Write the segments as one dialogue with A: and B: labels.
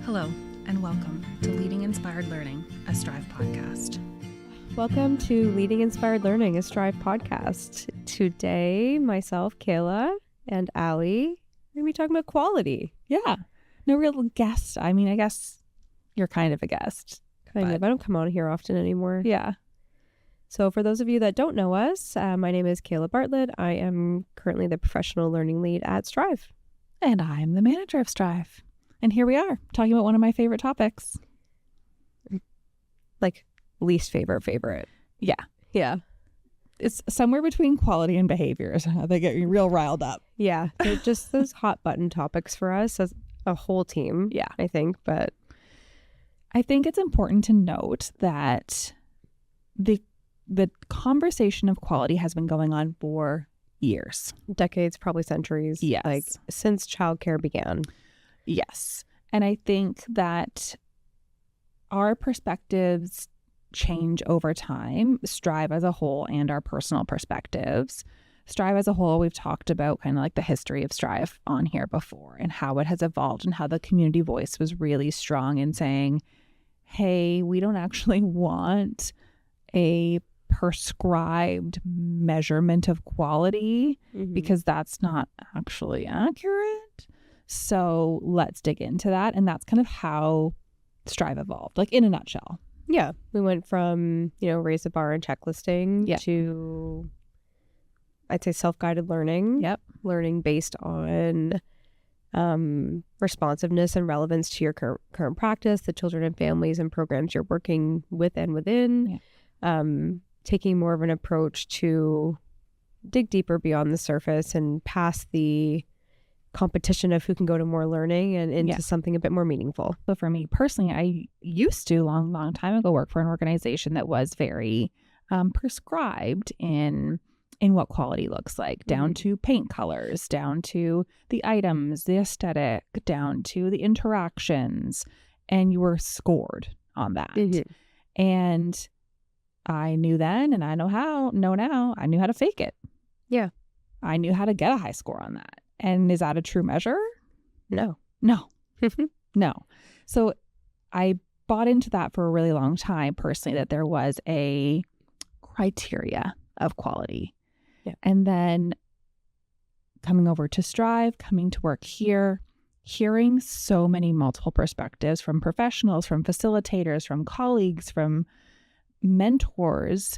A: Hello, and welcome to Leading Inspired Learning, a Strive podcast.
B: Welcome to Leading Inspired Learning, a Strive podcast. Today, myself, Kayla, and Allie are going to be talking about quality.
C: Yeah. No real guest. I mean, I guess you're kind of a guest.
B: Kind of. I don't come on here often anymore.
C: Yeah.
B: So for those of you that don't know us, my name is Kayla Bartlett. I am currently the professional learning lead at Strive.
C: And I'm the manager of Strive. And here we are talking about one of my favorite topics.
B: Like least favorite.
C: Yeah.
B: Yeah.
C: It's somewhere between quality and behaviors. They get you real riled up.
B: Yeah. They're just those hot button topics for us as a whole team.
C: Yeah.
B: I think. But
C: I think it's important to note that the conversation of quality has been going on for years.
B: decades, probably centuries.
C: Yes.
B: Like since childcare began.
C: Yes. And I think that our perspectives change over time, Strive as a whole and our personal perspectives. Strive as a whole, we've talked about kind of like the history of Strive on here before and how it has evolved and how the community voice was really strong in saying, hey, we don't actually want a prescribed measurement of quality because that's not actually accurate. So let's dig into that. And that's kind of how Strive evolved, like in a nutshell.
B: Yeah. We went from, raise the bar and checklisting to, I'd say, self-guided learning.
C: Yep.
B: Learning based on responsiveness and relevance to your current practice, the children and families and programs you're working with and within.
C: Yeah.
B: Taking more of an approach to dig deeper beyond the surface and past the competition of who can go to more learning and into something a bit more meaningful.
C: So for me personally, I used to long time ago work for an organization that was very prescribed in what quality looks like, down to paint colors, down to the items, the aesthetic, down to the interactions, and you were scored on that. And I knew then, and I know now, I knew how to fake it.
B: Yeah.
C: I knew how to get a high score on that. And is that a true measure?
B: No.
C: No. So I bought into that for a really long time personally, that there was a criteria of quality.
B: Yeah.
C: And then coming over to Strive, coming to work here, hearing so many multiple perspectives from professionals, from facilitators, from colleagues, from mentors,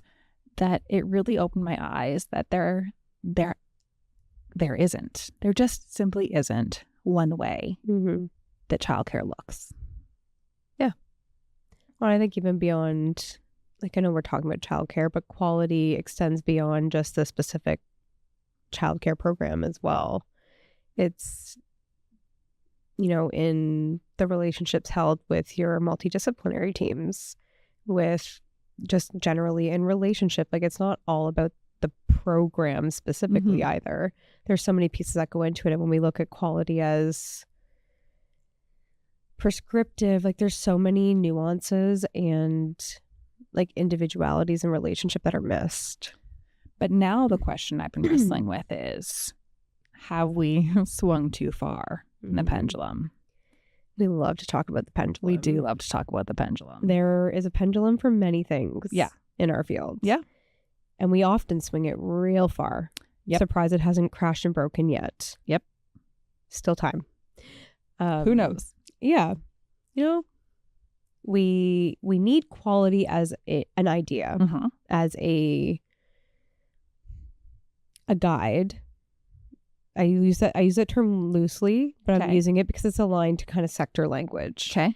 C: that it really opened my eyes that there just simply isn't one way that childcare looks.
B: Yeah. Well, I think even beyond, like, I know we're talking about childcare, but quality extends beyond just the specific childcare program as well. It's, in the relationships held with your multidisciplinary teams, with just generally in relationship. Like, it's not all about the program specifically either. There's so many pieces that go into it. And when we look at quality as prescriptive, like, there's so many nuances and like individualities in relationship that are missed.
C: But now the question I've been wrestling with is, have we swung too far in the pendulum?
B: We love to talk about the pendulum.
C: We do love to talk about the pendulum.
B: There is a pendulum for many things in our field.
C: Yeah.
B: And we often swing it real far.
C: Yep.
B: Surprised it hasn't crashed and broken yet.
C: Yep.
B: Still time.
C: Who knows?
B: Yeah. We need quality as an idea, as a guide. I use that term loosely, but I'm using it because it's aligned to kind of sector language.
C: Okay.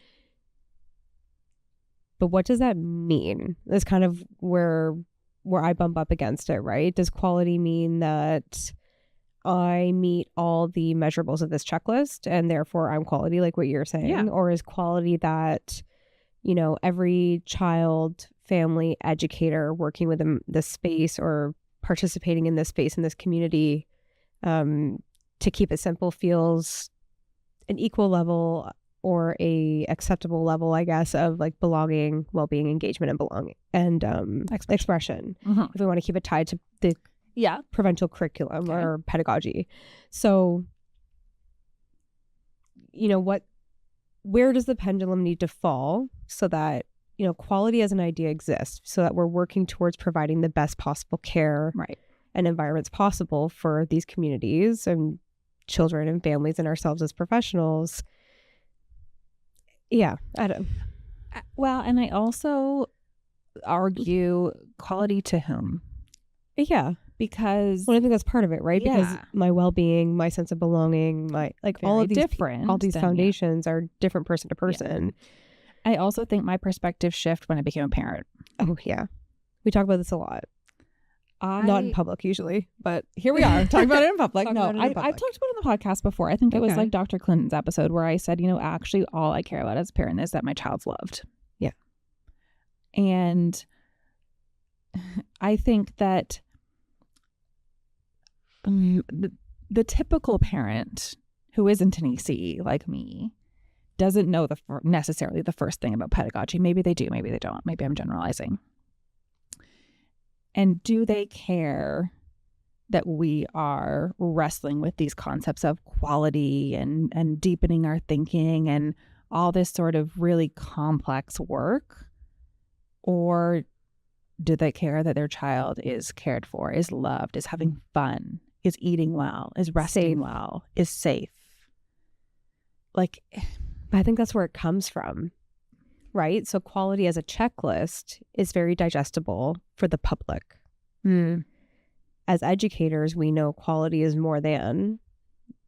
B: But what does that mean? That's kind of where I bump up against it, right? Does quality mean that I meet all the measurables of this checklist and therefore I'm quality, like what you're saying?
C: Yeah.
B: Or is quality that, every child, family, educator working within this space or participating in this space, in this community, to keep it simple, feels an equal level or a acceptable level, I guess, of like belonging, well-being, engagement, and belonging and expression. If we want to keep it tied to the provincial curriculum or pedagogy. So, what where does the pendulum need to fall so that, you know, quality as an idea exists, so that we're working towards providing the best possible care
C: Right.
B: and environments possible for these communities and children and families and ourselves as professionals. Yeah. I don't.
C: Well, and I also argue quality to whom?
B: Yeah.
C: Because
B: Well, I think that's part of it, right? Because
C: Yeah.
B: my well-being, my sense of belonging, my all
C: Very
B: of these
C: different
B: all these
C: than-
B: foundations are different person to person.
C: I also think my perspective shift when I became a parent.
B: Oh yeah, we talk about this a lot. Not in public usually, but
C: Here we are talking about it in public.
B: Talk
C: No,
B: about it in
C: I've
B: public.
C: talked about it on the podcast before. I think it was
B: Okay.
C: like Dr. Clinton's episode where I said, you know, actually all I care about as a parent is that my child's loved.
B: Yeah.
C: And I think that the typical parent who isn't an EC like me doesn't know necessarily the first thing about pedagogy. Maybe they do, maybe they don't. Maybe I'm generalizing. And do they care that we are wrestling with these concepts of quality and deepening our thinking and all this sort of really complex work? Or do they care that their child is cared for, is loved, is having fun, is eating well, is resting well, is safe? Like,
B: I think that's where it comes from, right? So quality as a checklist is very digestible for the public. As educators, we know quality is more than,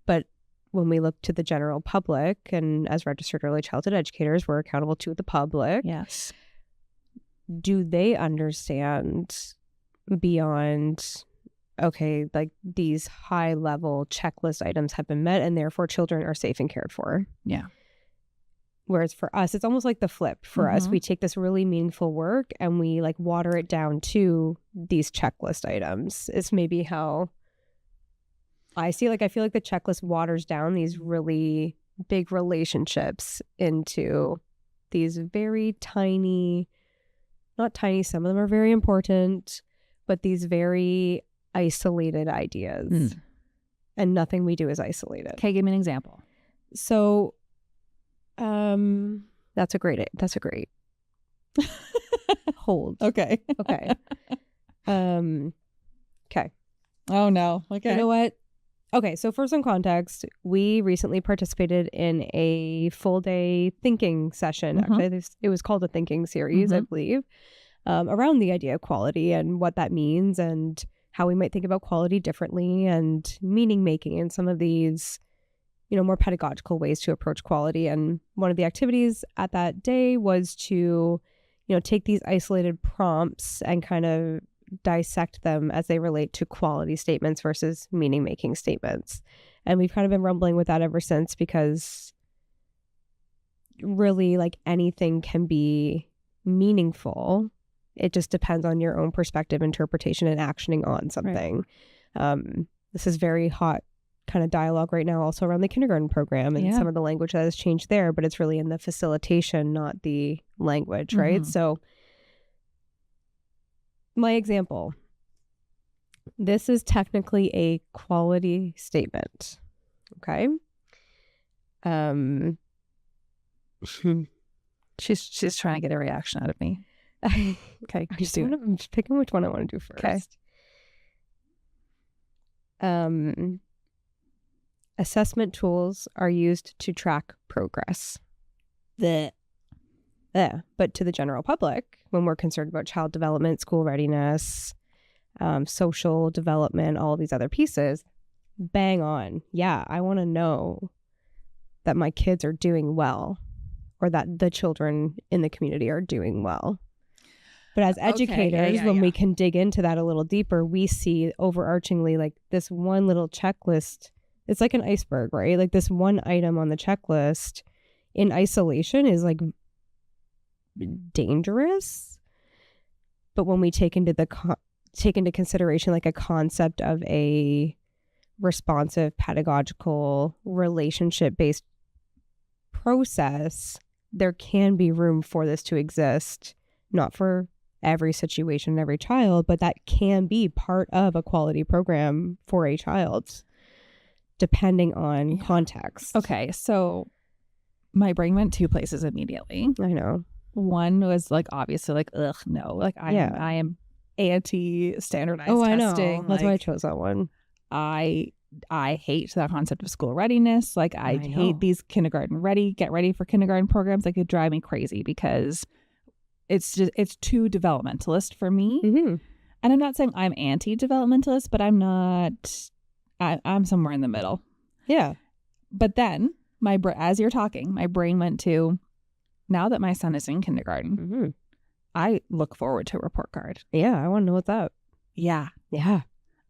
B: but when we look to the general public and as registered early childhood educators, we're accountable to the public.
C: yes.
B: Do they understand beyond, okay, like these high level checklist items have been met and therefore children are safe and cared for?
C: Yeah.
B: Whereas for us, it's almost like the flip. For us,
C: Mhm.
B: we take this really meaningful work and we like water it down to these checklist items. It's maybe how I see, like, I feel like the checklist waters down these really big relationships into these very tiny, not tiny, some of them are very important, but these very isolated ideas. And nothing we do is isolated.
C: Okay, give me an example.
B: So, that's a great hold.
C: Okay.
B: Okay. Okay.
C: Oh no. Okay.
B: You know what? Okay, so for some context, we recently participated in a full day thinking session. Actually, it was called a thinking series, I believe, around the idea of quality and what that means and how we might think about quality differently and meaning making and some of these, you know, more pedagogical ways to approach quality. And one of the activities at that day was to, you know, take these isolated prompts and kind of dissect them as they relate to quality statements versus meaning making statements. And we've kind of been rumbling with that ever since, because really, like, anything can be meaningful. It just depends on your own perspective, interpretation, and actioning on something. Right. This is very hot kind of dialogue right now also around the kindergarten program and some of the language that has changed there, but it's really in the facilitation, not the language, right? So my example, this is technically a quality statement. Okay.
C: She's trying to get a reaction out of me. Okay.
B: I'm just picking which one I want to do first. Okay. Assessment tools are used to track progress. But to the general public, when we're concerned about child development, school readiness, social development, all these other pieces, bang on. Yeah, I want to know that my kids are doing well or that the children in the community are doing well. But as educators, when we can dig into that a little deeper, we see overarchingly, like, this one little checklist, it's like an iceberg, right? Like, this one item on the checklist in isolation is like dangerous. But when we take into consideration like a concept of a responsive pedagogical relationship based process, there can be room for this to exist, not for every situation, every child, but that can be part of a quality program for a child, depending on context.
C: Okay, so my brain went two places immediately.
B: I know.
C: One was like, obviously, like, ugh, no. Like, I am anti-standardized testing.
B: I know. That's why I chose that one.
C: I hate that concept of school readiness. Like, I hate these kindergarten ready, get ready for kindergarten programs. Like, it drive me crazy because it's too developmentalist for me.
B: Mm-hmm.
C: And I'm not saying I'm anti-developmentalist, but I'm not. I'm somewhere in the middle.
B: Yeah.
C: But then as you're talking, my brain went to, now that my son is in kindergarten,
B: mm-hmm.
C: I look forward to a report card.
B: Yeah, I want to know what's up.
C: Yeah.
B: Yeah.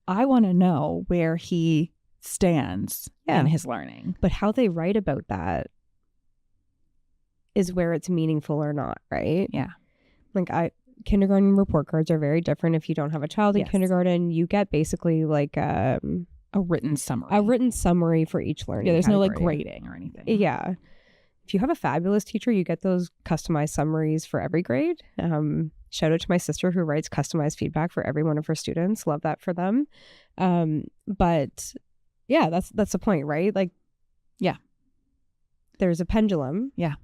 C: I want to know where he stands in his learning.
B: But how they write about that is where it's meaningful or not, right?
C: Yeah.
B: Like kindergarten report cards are very different. If you don't have a child in kindergarten, you get basically like a
C: written summary.
B: A written summary for each learning.
C: Yeah, there's
B: category.
C: no like grading or anything.
B: Yeah. If you have a fabulous teacher, you get those customized summaries for every grade. Shout out to my sister who writes customized feedback for every one of her students. Love that for them. But yeah, that's the point, right? Like, yeah, there's a pendulum.
C: Yeah.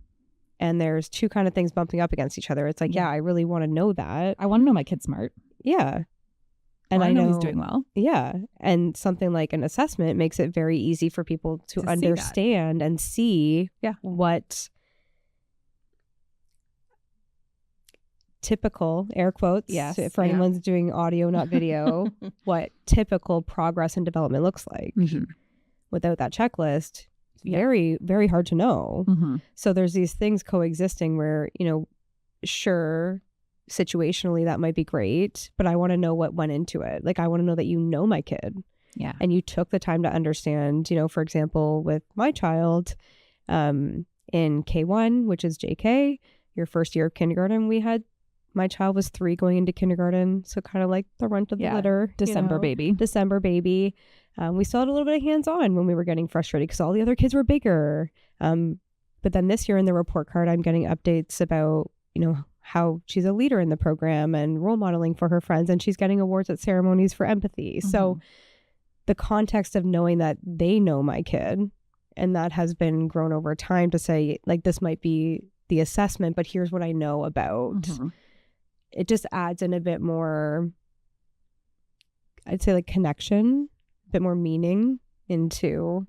B: And there's two kind of things bumping up against each other. It's like, yeah, I really want to know that.
C: I want to know my kid's smart.
B: Yeah. And
C: I know he's doing well.
B: Yeah. And something like an assessment makes it very easy for people to understand and see what typical, air quotes, for anyone's doing audio, not video, what typical progress and development looks like.
C: Mm-hmm.
B: Without that checklist, very, very hard to know.
C: Mm-hmm.
B: So there's these things coexisting where, sure, situationally that might be great, but I want to know what went into it. Like, I want to know that you know my kid.
C: Yeah.
B: And you took the time to understand, for example, with my child in K1, which is JK, your first year of kindergarten, my child was 3 going into kindergarten. So kind of like the runt of the litter.
C: December baby.
B: We still had a little bit of hands-on when we were getting frustrated because all the other kids were bigger. But then this year in the report card, I'm getting updates about, how she's a leader in the program and role modeling for her friends, and she's getting awards at ceremonies for empathy. Mm-hmm. So the context of knowing that they know my kid, and that has been grown over time to say, like, this might be the assessment, but here's what I know about. Mm-hmm. It just adds in a bit more, I'd say, like, connection, a bit more meaning into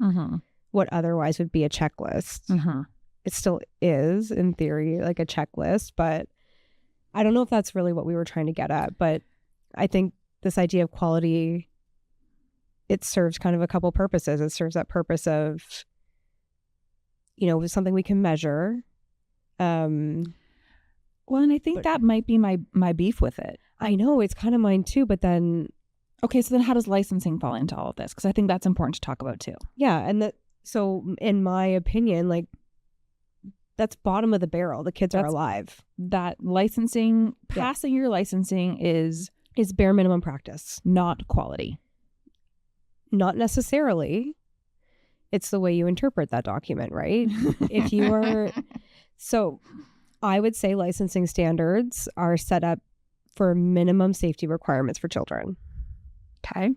B: what otherwise would be a checklist. Mm-hmm. It still is, in theory, like a checklist, but I don't know if that's really what we were trying to get at. But I think this idea of quality, it serves kind of a couple purposes. It serves that purpose of, something we can measure.
C: Well, and I think that might be my beef with it.
B: I know, it's kind of mine too, but then...
C: Okay, so then how does licensing fall into all of this? Because I think that's important to talk about too.
B: Yeah, and so in my opinion, like, that's bottom of the barrel. The kids are alive.
C: That licensing, passing your licensing is
B: bare minimum practice.
C: Not quality.
B: Not necessarily. It's the way you interpret that document, right? If you are... So I would say licensing standards are set up for minimum safety requirements for children.
C: Okay.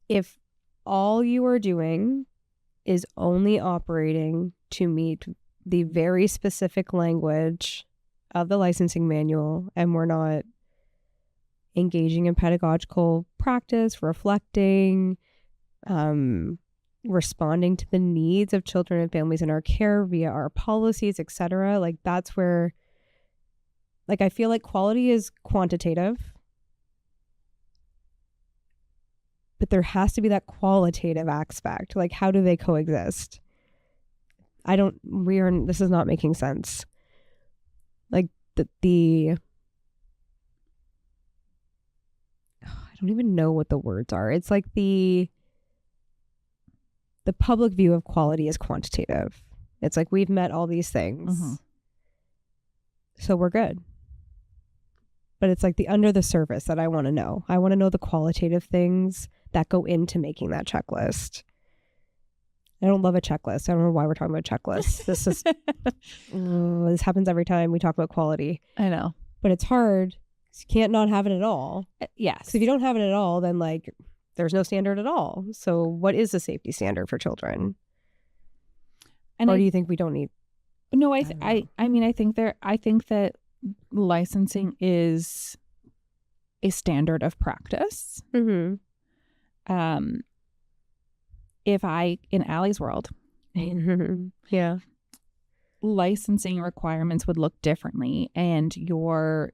B: If all you are doing is only operating to meet the very specific language of the licensing manual, and we're not engaging in pedagogical practice, reflecting, responding to the needs of children and families in our care via our policies, etc., like, that's where, like, I feel like quality is quantitative, but there has to be that qualitative aspect. Like, how do they coexist? This is not making sense. Like, I don't even know what the words are. It's like the public view of quality is quantitative. It's like, we've met all these things. So we're good. But it's like the under the surface that I want to know. I want to know the qualitative things that go into making that checklist. I don't love a checklist. I don't know why we're talking about checklists. This is this happens every time we talk about quality.
C: I know.
B: But it's hard. You can't not have it at all.
C: Yes.
B: So if you don't have it at all, then, like, there's no standard at all. So what is the safety standard for children?
C: And
B: or do you think we don't need?
C: No, I
B: don't know.
C: mean, I think that licensing is a standard of practice.
B: Mm-hmm.
C: In Allie's world,
B: Yeah.
C: licensing requirements would look differently, and your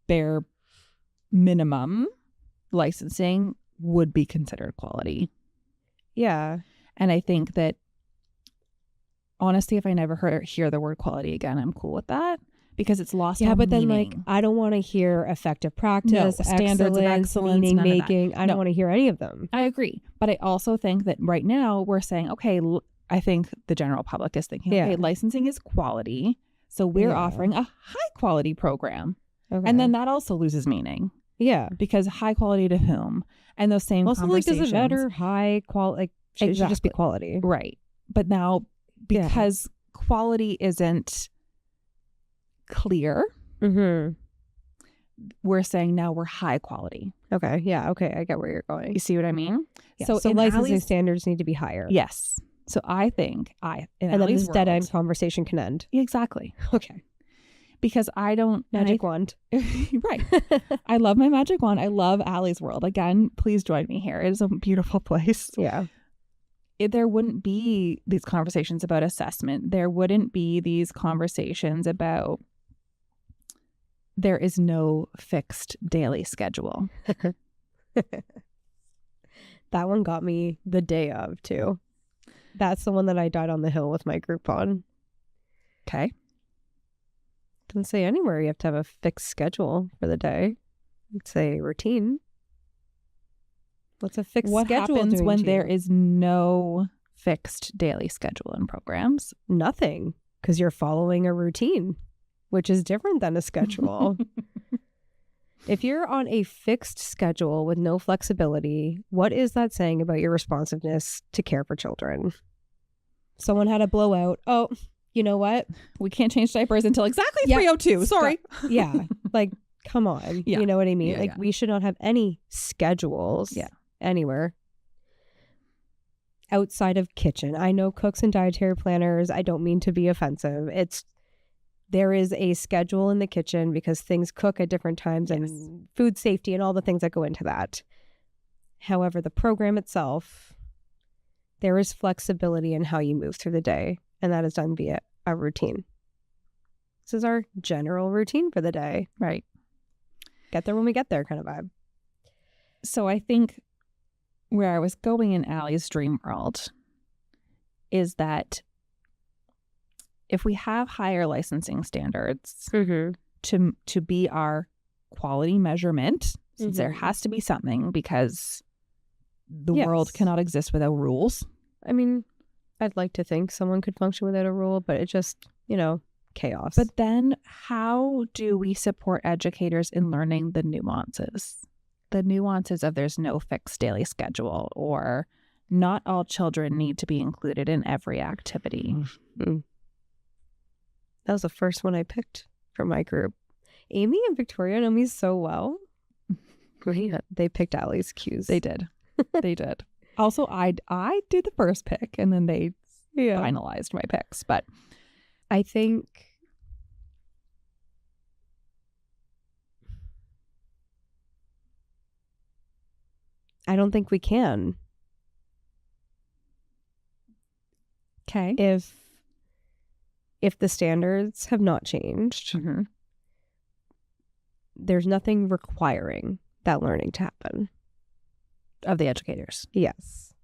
C: bare minimum licensing would be considered quality.
B: Yeah.
C: And I think that, honestly, if I never hear the word quality again, I'm cool with that, because it's lost all
B: but then
C: meaning.
B: I don't want to hear effective practice,
C: No, standards of excellence,
B: meaning
C: none of that.
B: making. I don't want to hear any of them.
C: I agree. But I also think that right now we're saying, okay, I think the general public is thinking, okay, licensing is quality, so we're offering a high quality program.
B: Okay.
C: And then that also loses meaning.
B: Yeah.
C: Because high quality to whom? And those same
B: also,
C: conversations.
B: Does it matter high quality? Like, it should just be quality.
C: Right. But now, because quality isn't clear, we're saying now we're high quality.
B: Okay. Yeah. Okay. I get where you're going.
C: You see what I mean?
B: Yeah. So licensing standards need to be higher.
C: Yes. So I think and
B: then this dead end conversation can end.
C: Exactly.
B: Okay.
C: Because I don't...
B: Magic wand.
C: Right. I love my magic wand. I love Allie's world. Again, please join me here. It is a beautiful place.
B: Yeah.
C: There wouldn't be these conversations about assessment. There wouldn't be these conversations about there is no fixed daily schedule.
B: That one got me the day of, too. That's the one that I died on the hill with my group on.
C: Okay.
B: Doesn't say anywhere you have to have a fixed schedule for the day. It's say routine. What's a fixed schedule?
C: What happens when there is no fixed daily schedule in programs?
B: Nothing, because you're following a routine, which is different than a schedule. If you're on a fixed schedule with no flexibility, what is that saying about your responsiveness to care for children? Someone had a blowout. Oh, you know what?
C: We can't change diapers until exactly 3:02. Sorry.
B: Yeah. Like, come on.
C: Yeah.
B: You know what I mean?
C: Yeah,
B: we should not have any schedules anywhere outside of kitchen. I know cooks and dietary planners. I don't mean to be offensive. There is a schedule in the kitchen because things cook at different times and food safety and all the things that go into that. However, the program itself, there is flexibility in how you move through the day, and that is done via a routine. This is our general routine for the day.
C: Right.
B: Get there when we get there kind of vibe.
C: So I think where I was going in Allie's dream world is that if we have higher licensing standards to be our quality measurement, since there has to be something, because the world cannot exist without rules.
B: I mean, I'd like to think someone could function without a rule, but it just, chaos.
C: But then how do we support educators in learning the nuances? The nuances of there's no fixed daily schedule, or not all children need to be included in every activity.
B: That was the first one I picked for my group. Amy and Victoria know me so well. They picked Allie's cues.
C: They did. They did. Also, I did the first pick, and then they finalized my picks. But
B: I think I don't think we can.
C: Okay.
B: If the standards have not changed, there's nothing requiring that learning to happen.
C: Of the educators.
B: Yes.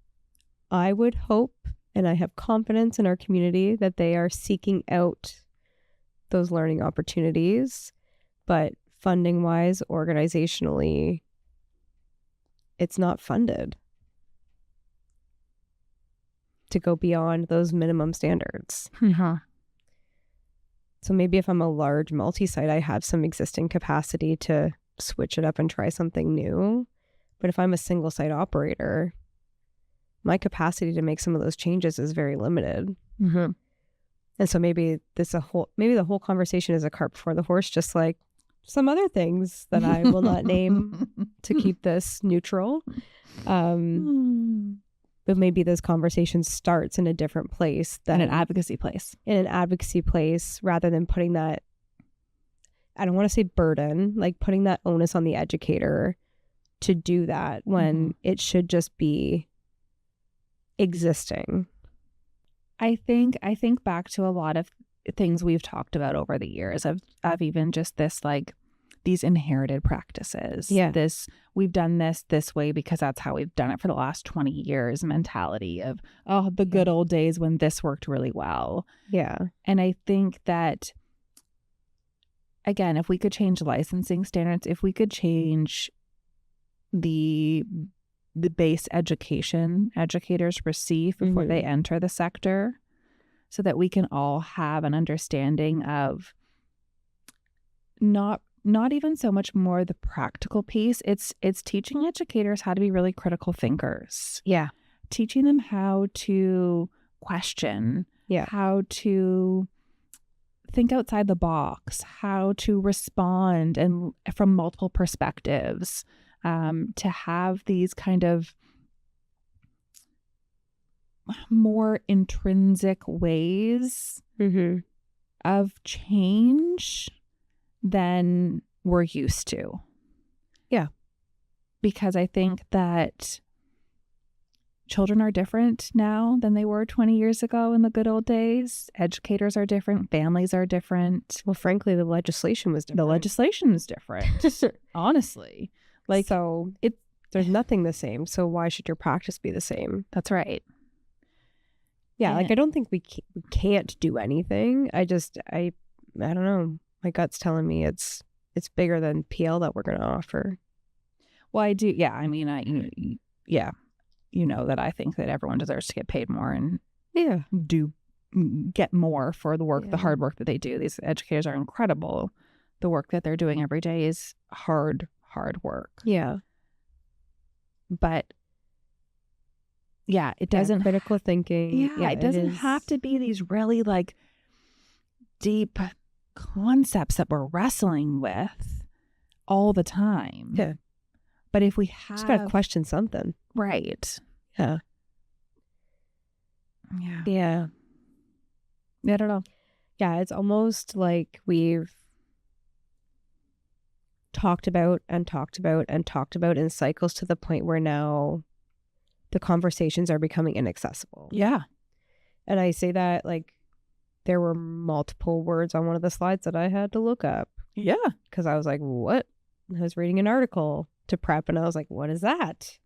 B: I would hope, and I have confidence in our community, that they are seeking out those learning opportunities, but funding-wise, organizationally, it's not funded to go beyond those minimum standards. So maybe if I'm a large multi-site, I have some existing capacity to switch it up and try something new. But if I'm a single site operator, my capacity to make some of those changes is very limited. And so maybe the whole conversation is a cart before the horse, just like some other things that I will not name to keep this neutral. But maybe this conversation starts in a different place than
C: in an advocacy place.
B: Rather than putting that, I don't want to say burden, like putting that onus on the educator to do that when it should just be existing.
C: I think back to a lot of things we've talked about over the years of even just this, like, these inherited practices.
B: Yeah.
C: We've done this way because that's how we've done it for the last 20 years mentality of, oh, the good old days when this worked really well.
B: Yeah.
C: And I think that, again, if we could change licensing standards, if we could change the base education educators receive before they enter the sector, so that we can all have an understanding of not even so much more the practical piece. It's teaching educators how to be really critical thinkers.
B: Yeah.
C: Teaching them how to question, how to think outside the box, how to respond and from multiple perspectives, to have these kind of more intrinsic ways of change than we're used to.
B: Yeah.
C: Because I think that children are different now than they were 20 years ago in the good old days. Educators are different. Families are different.
B: Well, frankly, the legislation was different.
C: The legislation is different, honestly. Like,
B: so there's nothing the same. So why should your practice be the same?
C: That's right.
B: Yeah. Like, I don't think we can't do anything. I don't know. My gut's telling me it's bigger than PL that we're going to offer.
C: Well, I do. Yeah. I mean, you know that I think that everyone deserves to get paid more and get more for the work, the hard work that they do. These educators are incredible. The work that they're doing every day is hard work.
B: Yeah.
C: But it doesn't
B: critical thinking.
C: It doesn't have to be these really like deep concepts that we're wrestling with all the time.
B: Yeah.
C: But if we have
B: just gotta question something.
C: Right.
B: Yeah.
C: Yeah.
B: Yeah.
C: I don't know.
B: Yeah, it's almost like we've talked about in cycles to the point where now the conversations are becoming inaccessible.
C: Yeah.
B: And I say that like there were multiple words on one of the slides that I had to look up.
C: Yeah.
B: Because I was like, what? I was reading an article to prep and I was like, what is that?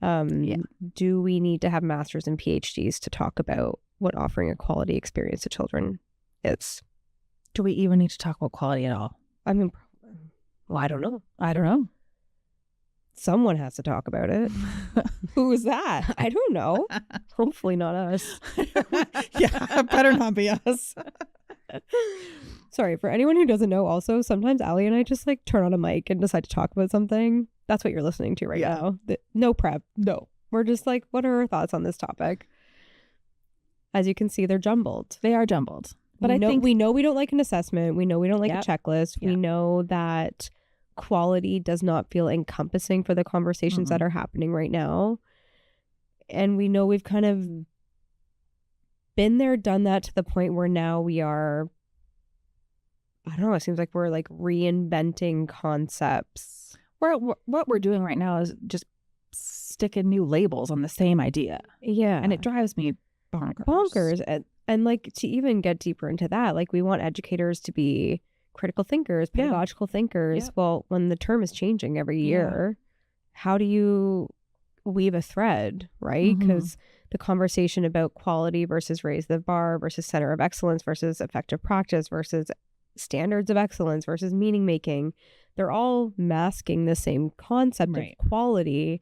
B: Do we need to have masters and PhDs to talk about what offering a quality experience to children is?
C: Do we even need to talk about quality at all?
B: I mean, well, I don't know. Someone has to talk about it.
C: Who is that?
B: I don't know. Hopefully not us.
C: Yeah, better not be us.
B: Sorry, for anyone who doesn't know, also, sometimes Allie and I just like turn on a mic and decide to talk about something. That's what you're listening to right now. No prep. No. We're just like, what are our thoughts on this topic? As you can see, they're jumbled.
C: They are jumbled.
B: But I think we know we don't like an assessment. We know we don't like a checklist. We know that quality does not feel encompassing for the conversations that are happening right now. And we know we've kind of been there, done that to the point where now we are, I don't know, it seems like we're like reinventing concepts.
C: What we're doing right now is just sticking new labels on the same idea.
B: Yeah.
C: And it drives me bonkers.
B: And like to even get deeper into that, like we want educators to be critical thinkers, pedagogical thinkers. Yeah. Well, when the term is changing every year, how do you weave a thread, right? Because the conversation about quality versus raise the bar versus center of excellence versus effective practice versus standards of excellence versus meaning making, they're all masking the same concept of quality,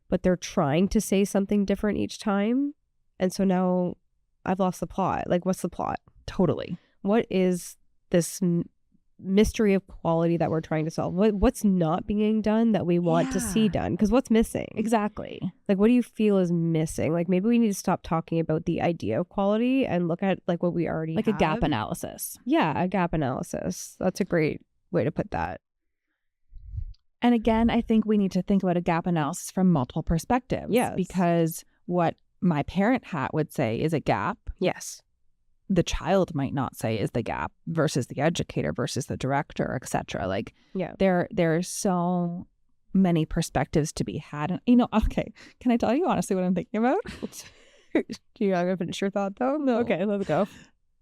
B: but they're trying to say something different each time. And so now I've lost the plot. Like, what's the plot?
C: Totally.
B: What is this mystery of quality that we're trying to solve? What's not being done that we want to see done? Because what's missing?
C: Exactly.
B: Like, what do you feel is missing? Like, maybe we need to stop talking about the idea of quality and look at like what we already have.
C: Like a gap analysis.
B: Yeah, a gap analysis. That's a great way to put that.
C: And again, I think we need to think about a gap analysis from multiple perspectives.
B: Yes.
C: Because what my parent hat would say is a gap,
B: Yes.
C: the child might not say is the gap versus the educator versus the director, etc. Like,
B: Yeah.
C: there are so many perspectives to be had. And, okay, can I tell you honestly what I'm thinking about?
B: Do you want to finish your thought though? No. Okay, let's go.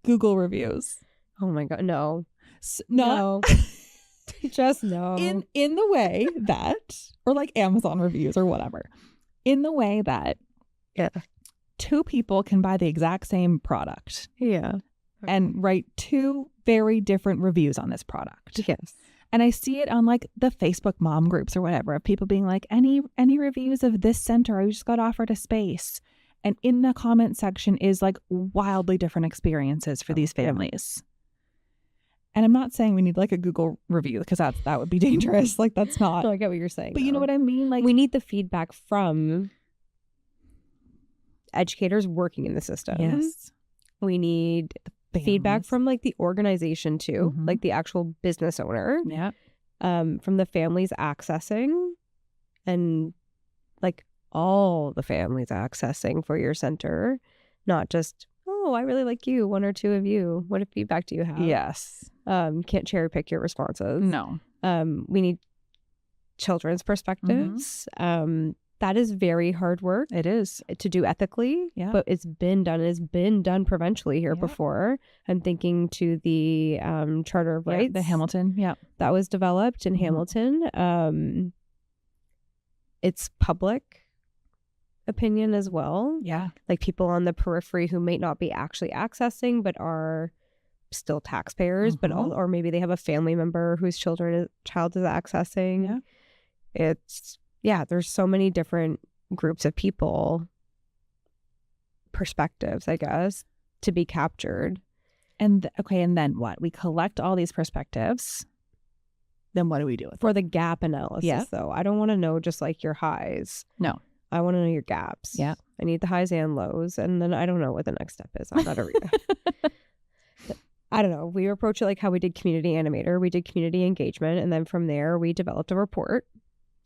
C: Google reviews.
B: Oh my God. No.
C: Not
B: Just no.
C: in the way that, or like Amazon reviews or whatever, in the way that two people can buy the exact same product and write two very different reviews on this product.
B: Yes.
C: And I see it on like the Facebook mom groups or whatever of people being like, any reviews of this center, I just got offered a space. And in the comment section is like wildly different experiences for these families. And I'm not saying we need like a Google review because that would be dangerous. Like, that's not.
B: No, I get what you're saying.
C: But you know what I mean? Like,
B: we need the feedback from educators working in the system.
C: Yes.
B: We need feedback from like the organization too, like the actual business owner.
C: Yeah.
B: From the families accessing, and like all the families accessing for your center, not just, oh, I really like you, one or two of you. What feedback do you have?
C: Yes.
B: Can't cherry pick your responses.
C: No.
B: We need children's perspectives. That is very hard work.
C: It is.
B: To do ethically, but it's been done. It's been done provincially here before. I'm thinking to the Charter of Rights.
C: The Hamilton. Yeah.
B: That was developed in Hamilton. It's public opinion as well.
C: Yeah.
B: Like people on the periphery who may not be actually accessing, but are still taxpayers, but or maybe they have a family member whose child is accessing. Yeah. There's so many different groups of people, perspectives, I guess, to be captured.
C: And and then what? We collect all these perspectives. Then what do we do with
B: for the gap analysis? Though I don't want to know just like your highs.
C: No,
B: I want to know your gaps.
C: Yeah,
B: I need the highs and lows, and then I don't know what the next step is. I'm not a reader. I don't know. We approach it like how we did community animator. We did community engagement, and then from there we developed a report.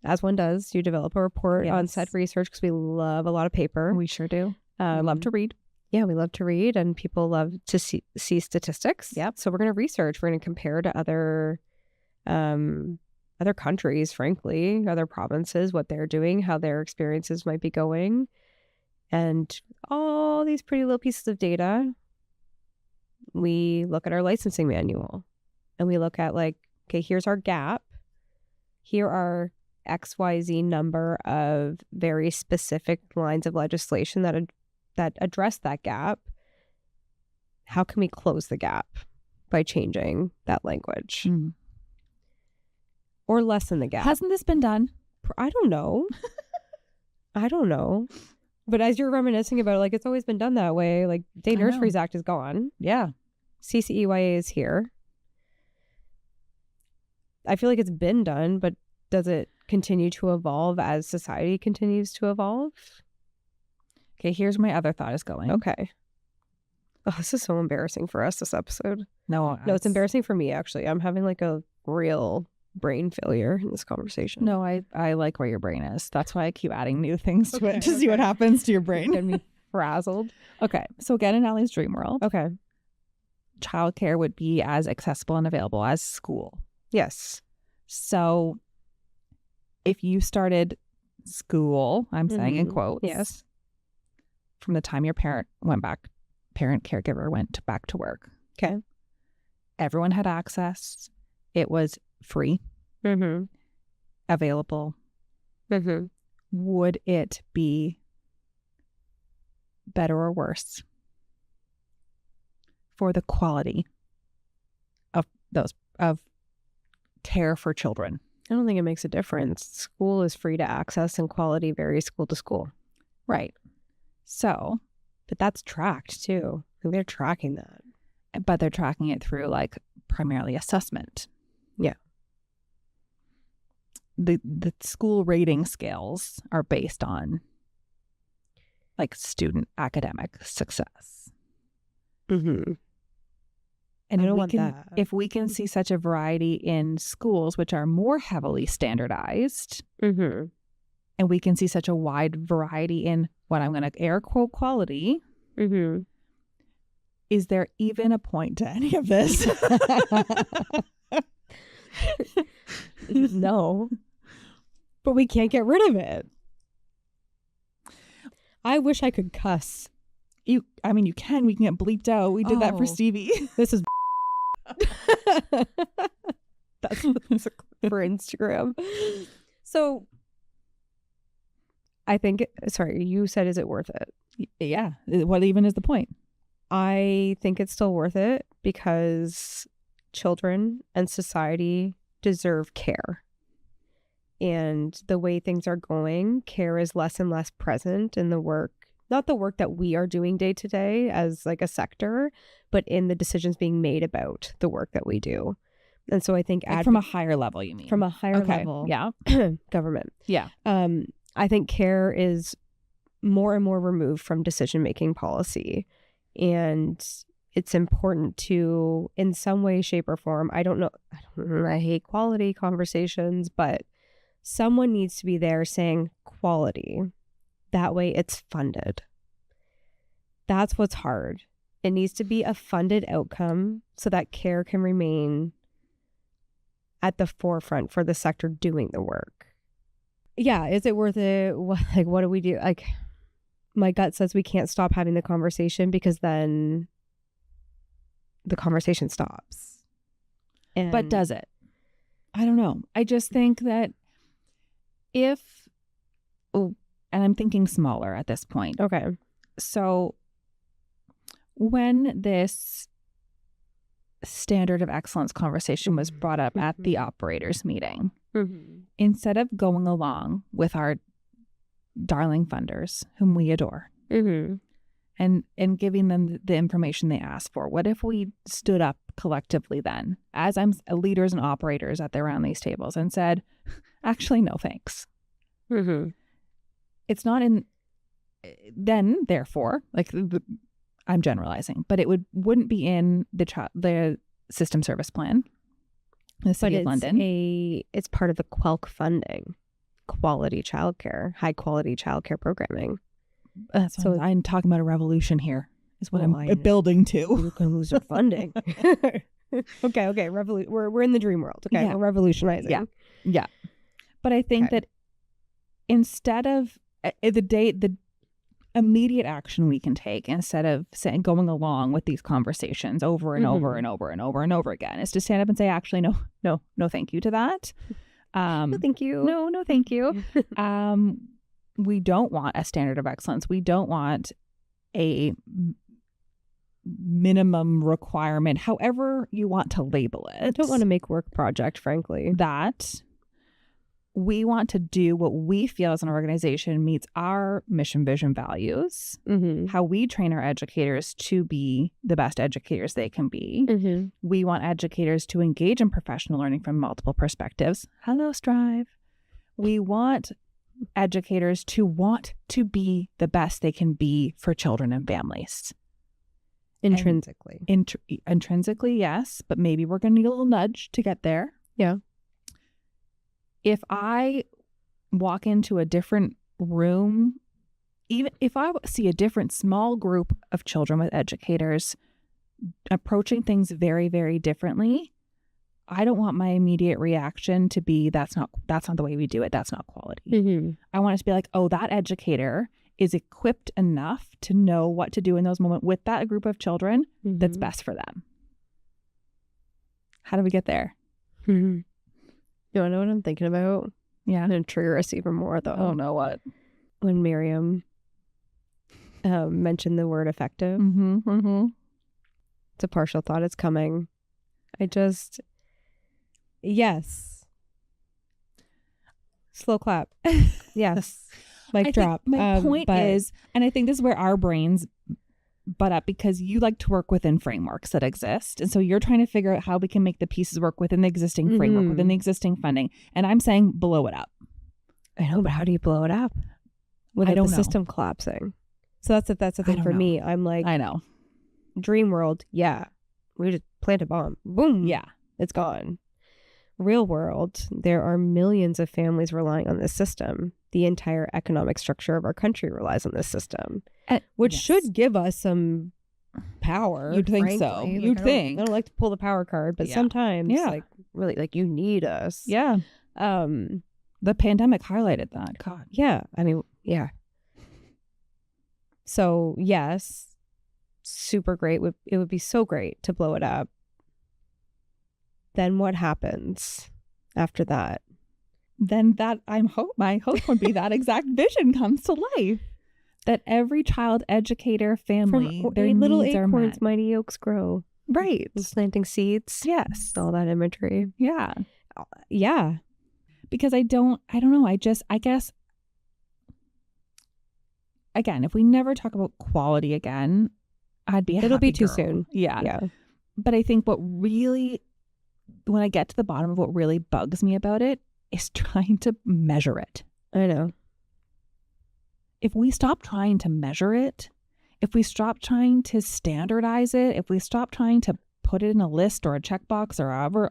B: As one does, you develop a report on said research because we love a lot of paper.
C: We sure do. We love to read.
B: Yeah, we love to read, and people love to see statistics.
C: Yep.
B: So we're going to research. We're going to compare to other countries, frankly, other provinces, what they're doing, how their experiences might be going, and all these pretty little pieces of data. We look at our licensing manual, and we look at like, okay, here's our gap. Here are XYZ number of very specific lines of legislation that address that gap. How can we close the gap by changing that language? Or lessen the gap?
C: Hasn't this been done?
B: I don't know. I don't know. But as you're reminiscing about it, like, it's always been done that way. Like, Day Nurseries Act is gone.
C: Yeah.
B: CCEYA is here. I feel like it's been done, but does it continue to evolve as society continues to evolve?
C: Okay, here's where my other thought is going.
B: Okay. Oh, this is so embarrassing for us, this episode.
C: No,
B: it's embarrassing for me, actually. I'm having like a real brain failure in this conversation.
C: No, I like where your brain is. That's why I keep adding new things to it to see what happens to your brain.
B: Get me frazzled.
C: Okay, so again, in Allie's dream world,
B: okay,
C: childcare would be as accessible and available as school.
B: Yes.
C: So if you started school, I'm saying in quotes,
B: yes,
C: from the time your parent caregiver went back to work.
B: Okay.
C: Everyone had access. It was free, available. Would it be better or worse for the quality of care for children?
B: I don't think it makes a difference. School is free to access and quality varies school to school.
C: Right. So,
B: but that's tracked too. Like, they're tracking that.
C: But they're tracking it through like primarily assessment.
B: Yeah.
C: The school rating scales are based on like student academic success.
B: And
C: I don't want that. If we can see such a variety in schools, which are more heavily standardized, and we can see such a wide variety in what I'm going to air quote quality,
B: Mm-hmm.
C: is there even a point to any of this?
B: No. But we can't get rid of it. I wish I could cuss.
C: You can. We can get bleeped out. We did that for
B: Oh.
C: Stevie.
B: This is that's for Instagram. So I think, sorry, you said, is it worth it?
C: Yeah. What even is the point?
B: I think it's still worth it because children and society deserve care. And the way things are going, care is less and less present in the work, not the work that we are doing day to day as like a sector, but in the decisions being made about the work that we do. And so I think
C: From a higher level, you mean?
B: from a higher
C: Okay.
B: level,
C: Yeah.
B: government.
C: Yeah.
B: I think care is more and more removed from decision-making policy. And it's important to, in some way, shape, or form, I hate quality conversations, but someone needs to be there saying quality. That way it's funded. That's what's hard. It needs to be a funded outcome so that care can remain at the forefront for the sector doing the work. Yeah, is it worth it? What do we do? Like, my gut says we can't stop having the conversation because then the conversation stops.
C: But does it? I don't know. I just think that and I'm thinking smaller at this point.
B: Okay.
C: So when this standard of excellence conversation was brought up at the operators meeting, instead of going along with our darling funders whom we adore and giving them the information they asked for, what if we stood up collectively then as I'm leaders and operators around these tables and said, actually, no thanks. It's not in then, therefore, like I'm generalizing, but it wouldn't be in the system service plan, the City of London.
B: It's part of the QUELC funding, quality childcare, high quality childcare programming.
C: So I'm talking about a revolution here is what
B: Well,
C: I'm building to.
B: We're going to lose our funding. Okay. We're in the dream world. Okay.
C: Yeah.
B: We're revolutionizing.
C: Yeah. But I think that instead of the immediate action we can take, instead of going along with these conversations over and over and over and over and over again, is to stand up and say, actually, no, thank you to that.
B: No, thank you.
C: No, thank you. We don't want a standard of excellence. We don't want a minimum requirement, however you want to label it.
B: I don't want to make work project, frankly.
C: That we want to do what we feel as an organization meets our mission, vision, values, how we train our educators to be the best educators they can be. We want educators to engage in professional learning from multiple perspectives. Hello, Strive. We want educators to want to be the best they can be for children and families.
B: Intrinsically.
C: Intrinsically, yes, but maybe we're going to need a little nudge to get there.
B: Yeah.
C: If I walk into a different room, even if I see a different small group of children with educators approaching things very, very differently, I don't want my immediate reaction to be, that's not the way we do it. That's not quality. I want it to be like, oh, that educator is equipped enough to know what to do in those moments with that group of children that's best for them. How do we get there?
B: You want to know what I'm thinking about?
C: Yeah.
B: I'm going to trigger us even more, though.
C: Oh, no, what?
B: When Miriam mentioned the word effective. It's a partial thought. It's coming. Yes. Slow clap. Yes. Mic drop.
C: My point is, and I think this is where our brains butt up, because you like to work within frameworks that exist. And so you're trying to figure out how we can make the pieces work within the existing framework, within the existing funding. And I'm saying blow it up.
B: I know, but how do you blow it up without the system collapsing? So that's the thing for me. I'm like,
C: I know.
B: Dream world. Yeah. We just plant a bomb. Boom.
C: Yeah.
B: It's gone. real world, there are millions of families relying on this system. The entire economic structure of our country relies on this system, which should give us some power.
C: You'd think so.
B: frankly.
C: You'd
B: I
C: think.
B: don't like to pull the power card, but sometimes, like, really, like, you need us.
C: Yeah. The pandemic highlighted that. God.
B: Yeah. I mean, yeah. So, yes, super great. It would be so great to blow it up. Then what happens after that?
C: Then that my hope would be that exact vision comes to life. That every child, educator, family,
B: From
C: their
B: little
C: needs are
B: acorns,
C: met.
B: mighty oaks grow.
C: Right.
B: Planting seeds.
C: Yes.
B: All that imagery.
C: Yeah.
B: Yeah.
C: Because I don't know. I guess, again, if we never talk about quality again, I'd be a
B: It'll be
C: happy
B: too
C: girl.
B: soon.
C: Yeah.
B: Yeah.
C: But I think when I get to the bottom of what really bugs me about it is trying to measure it.
B: I know.
C: If we stop trying to measure it, if we stop trying to standardize it, if we stop trying to put it in a list or a checkbox or however,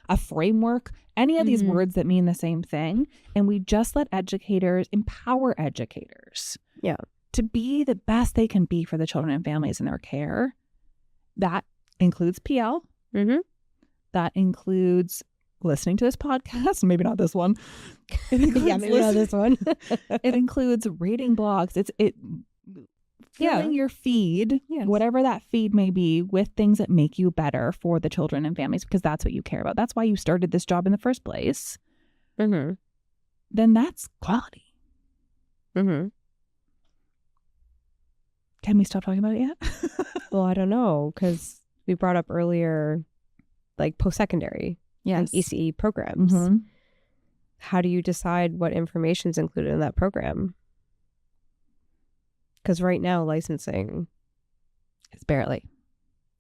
C: a framework, any of these words that mean the same thing, and we just let empower educators to be the best they can be for the children and families in their care, that includes PL.
B: Mm-hmm.
C: That includes listening to this podcast, maybe not this one.
B: Yeah, maybe not this one.
C: It includes reading blogs. Filling your feed, whatever that feed may be, with things that make you better for the children and families, because that's what you care about. That's why you started this job in the first place.
B: Mm-hmm.
C: Then that's quality.
B: Mm-hmm.
C: Can we stop talking about it yet?
B: Well, I don't know, because we brought up earlier, like, post-secondary and ECE programs.
C: Mm-hmm.
B: How do you decide what information is included in that program? Because right now, licensing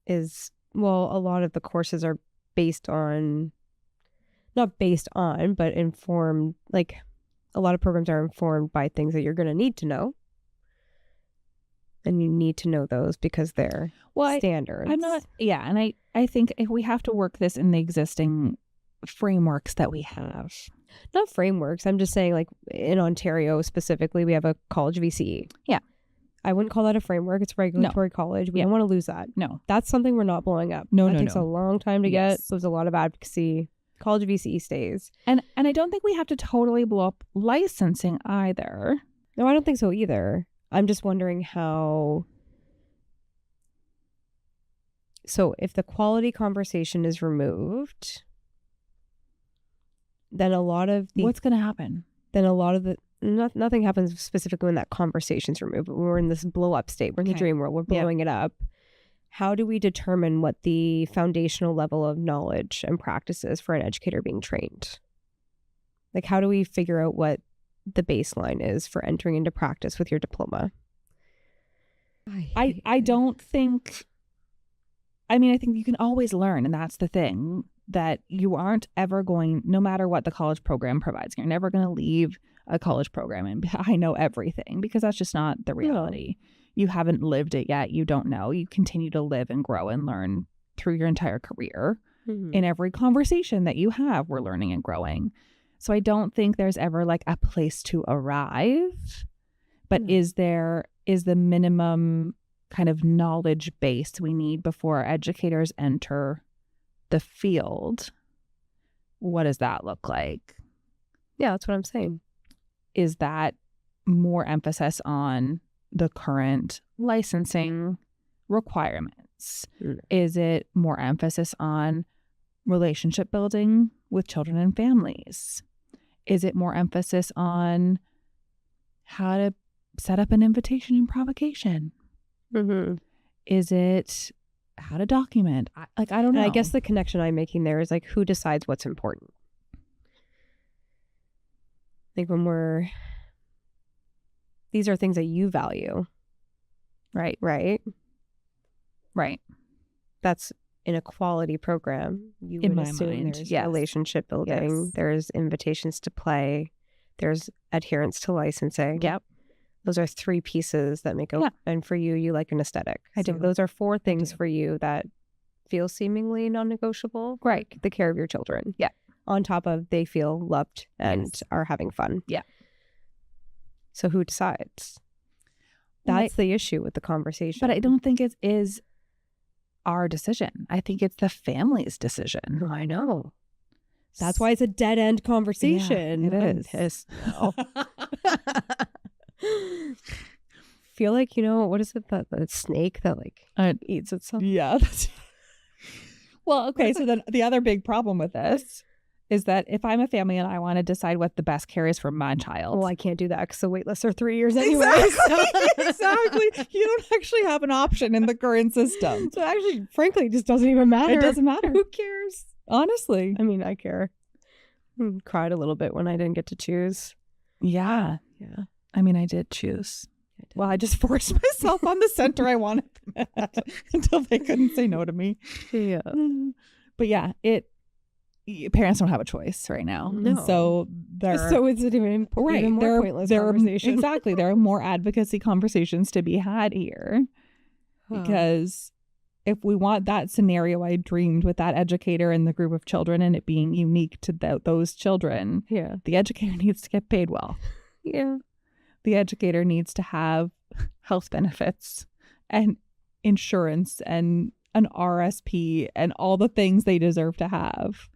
B: is, well, a lot of the courses are but informed, like, a lot of programs are informed by things that you're going to need to know. And you need to know those because they're standards.
C: And I think if we have to work this in the existing frameworks that we have.
B: Not frameworks. I'm just saying, like, in Ontario specifically, we have a college VCE. Yeah. I wouldn't call that a framework. It's a regulatory college. We don't want to lose that. No. That's something we're not blowing up. That takes a long time to get. So there's a lot of advocacy. College VCE stays.
C: And I don't think we have to totally blow up licensing either.
B: No, I don't think so either. I'm just wondering how. So if the quality conversation is removed, then a lot of the.
C: What's going to happen?
B: Then a lot of the. Nothing happens specifically when that conversation's removed, but we're in this blow up state. We're in the dream world. We're blowing it up. How do we determine what the foundational level of knowledge and practice is for an educator being trained? Like, how do we figure out what the baseline is for entering into practice with your diploma?
C: I don't think, I mean, I think you can always learn, and that's the thing, that you aren't ever going, no matter what the college program provides, you're never going to leave a college program and I know everything, because that's just not the reality. No. You haven't lived it yet. You don't know. You continue to live and grow and learn through your entire career. Mm-hmm. In every conversation that you have, we're learning and growing. So I don't think there's ever like a place to arrive, but is the minimum kind of knowledge base we need before educators enter the field? What does that look like?
B: Yeah, that's what I'm saying.
C: Is that more emphasis on the current licensing requirements? Is it more emphasis on relationship building with children and families? Is it more emphasis on how to set up an invitation and provocation? Mm-hmm. Is it how to document? I don't know.
B: And I guess the connection I'm making there is like, who decides what's important? Like these are things that you value.
C: Right.
B: Right.
C: Right.
B: That's in a quality program. You would assume there's relationship building. There's invitations to play. There's adherence to licensing.
C: Yep.
B: Those are 3 pieces that make up. And for you like an aesthetic.
C: I do.
B: So those are 4 things for you that feel seemingly non-negotiable.
C: Right.
B: The care of your children.
C: Yeah.
B: on top of they feel loved and are having fun.
C: Yeah.
B: So who decides? That's the issue with the conversation.
C: But I don't think it is our decision. I think it's the family's decision.
B: I know. That's why it's a dead end conversation.
C: Yeah,
B: I'm
C: it is.
B: pissed now. Feel like, what is it, that the snake that eats itself?
C: Yeah. Well, okay. So then the other big problem with this is that if I'm a family and I want to decide what the best care is for my child.
B: Well, I can't do that because the wait lists are 3 years anyway.
C: Exactly. You don't actually have an option in the current system.
B: So actually, frankly, it just doesn't even matter.
C: It doesn't matter.
B: Who cares?
C: Honestly.
B: I mean, I care. Cried a little bit when I didn't get to choose.
C: Yeah.
B: Yeah.
C: I mean, I did choose. Well, I just forced myself on the center I wanted them at until they couldn't say no to me.
B: Yeah.
C: But yeah, parents don't have a choice right now.
B: No.
C: And so
B: it's even more pointless conversation.
C: Exactly. There are more advocacy conversations to be had here. Because if we want that scenario I dreamed with that educator and the group of children and it being unique to those children, the educator needs to get paid well.
B: Yeah.
C: The educator needs to have health benefits and insurance and an RSP and all the things they deserve to have.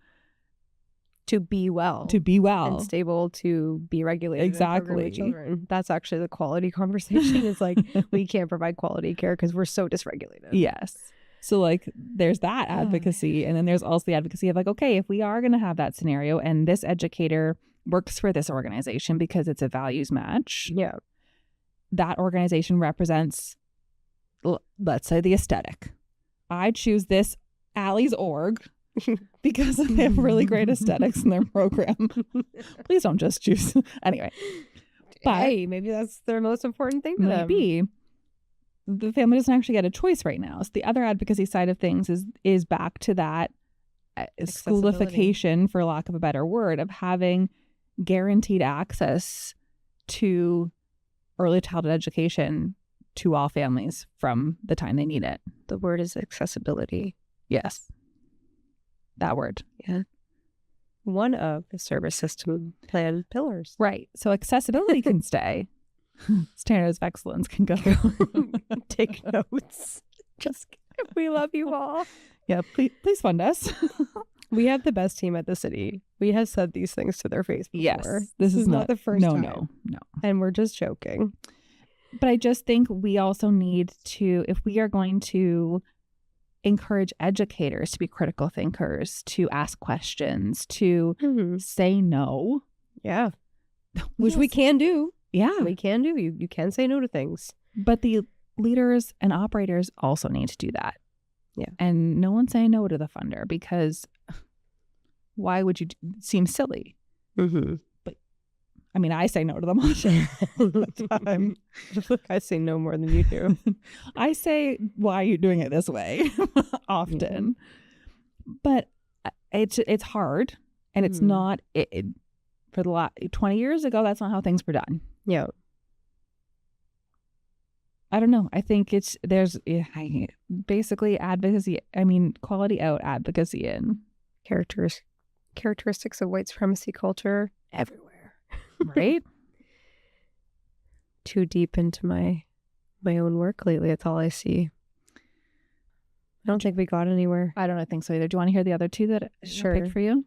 B: To be well.
C: And
B: stable, to be regulated.
C: Exactly.
B: Children. That's actually the quality conversation. Is we can't provide quality care because we're so dysregulated.
C: Yes. So there's that advocacy. And then there's also the advocacy of okay, if we are going to have that scenario and this educator works for this organization because it's a values match.
B: Yeah.
C: That organization represents, let's say, the aesthetic. I choose this Allie's org because they have really great aesthetics in their program. Please don't just choose. Anyway. But
B: hey, maybe that's their most important thing to them.
C: Maybe. The family doesn't actually get a choice right now. So the other advocacy side of things is back to that schoolification, for lack of a better word, of having guaranteed access to early childhood education to all families from the time they need it.
B: The word is accessibility.
C: Yes. That word.
B: Yeah. One of the service system plan pillars.
C: Right. So accessibility can stay. Standards of excellence can go.
B: Take notes. Just kidding. We love you all.
C: Yeah, please fund us.
B: We have the best team at the city. We have said these things to their face before.
C: Yes.
B: This is not the first time.
C: No.
B: And we're just joking.
C: But I just think we also need to, if we are going to encourage educators to be critical thinkers, to ask questions, to say no.
B: Yeah. Which we can do.
C: Yeah.
B: We can do. You can say no to things.
C: But the leaders and operators also need to do that.
B: Yeah.
C: And no one's saying no to the funder because why would you seem silly?
B: Mm-hmm.
C: But I mean, I say no to them all the time.
B: I say no more than you do.
C: I say, why are you doing it this way? Often. Yeah. But it's hard. And it's not, for the last 20 years ago, that's not how things were done.
B: Yeah.
C: I don't know. I think there's basically advocacy. I mean, quality out, advocacy in.
B: Characteristics of white supremacy culture everywhere.
C: Right?
B: Too deep into my own work lately. That's all I see. I don't think we got anywhere.
C: I don't think so either. Do you want to hear the other two that I picked for you?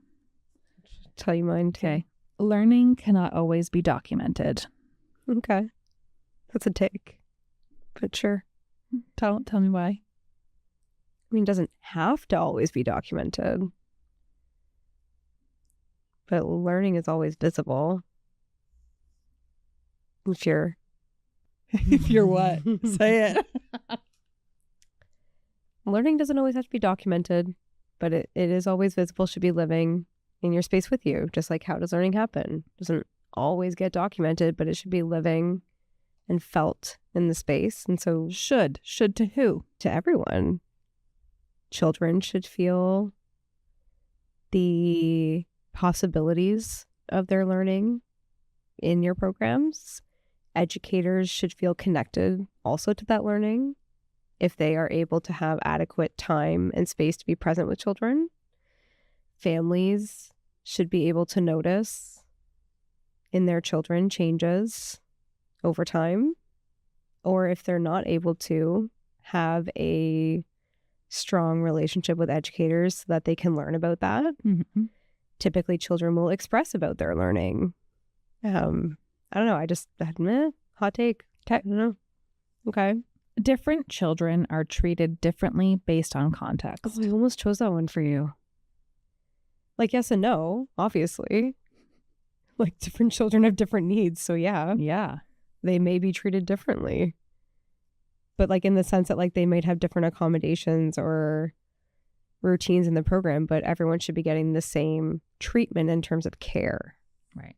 B: Tell you mine too.
C: Okay. Learning cannot always be documented.
B: Okay. That's a take. But sure.
C: Tell me why.
B: I mean, it doesn't have to always be documented. But learning is always visible. If you're
C: what? Say it.
B: Learning doesn't always have to be documented, but it is always visible, should be living in your space with you. Just like, how does learning happen? It doesn't always get documented, but it should be living and felt in the space. And so
C: should to who?
B: To everyone. Children should feel the possibilities of their learning in your programs. Educators should feel connected also to that learning if they are able to have adequate time and space to be present with children. Families should be able to notice in their children changes over time, or if they're not able to, have a strong relationship with educators so that they can learn about that.
C: Mm-hmm.
B: Typically, children will express about their learning. I don't know. I just, hot take.
C: Okay.
B: I don't know. Okay.
C: Different children are treated differently based on context.
B: Oh, I almost chose that one for you. Like, yes and no, obviously. Like, different children have different needs. So, yeah,
C: Yeah.
B: they may be treated differently. But, like, in the sense that, like, they might have different accommodations or routines in the program, but everyone should be getting the same treatment in terms of care.
C: Right.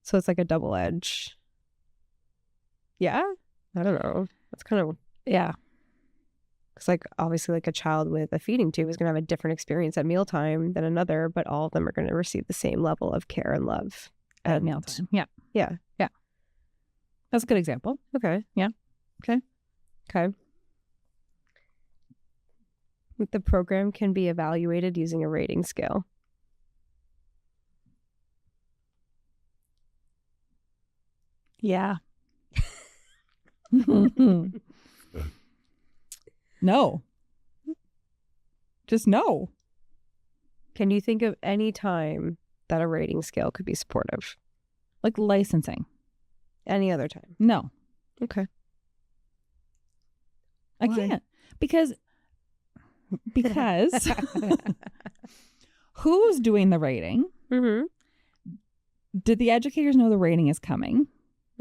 B: So, it's like a double edge. Yeah? I don't know. That's kind of,
C: Yeah.
B: because, like, obviously, like, a child with a feeding tube is going to have a different experience at mealtime than another, but all of them are going to receive the same level of care and love
C: At mealtime. Yeah.
B: Yeah.
C: That's a good example.
B: Okay.
C: Yeah. Okay.
B: Okay. The program can be evaluated using a rating scale.
C: Yeah. No. Just no.
B: Can you think of any time that a rating scale could be supportive?
C: Like licensing.
B: Any other time?
C: No.
B: Okay.
C: I
B: Why?
C: can't. Because who's doing the rating?
B: Mm-hmm.
C: Did the educators know the rating is coming?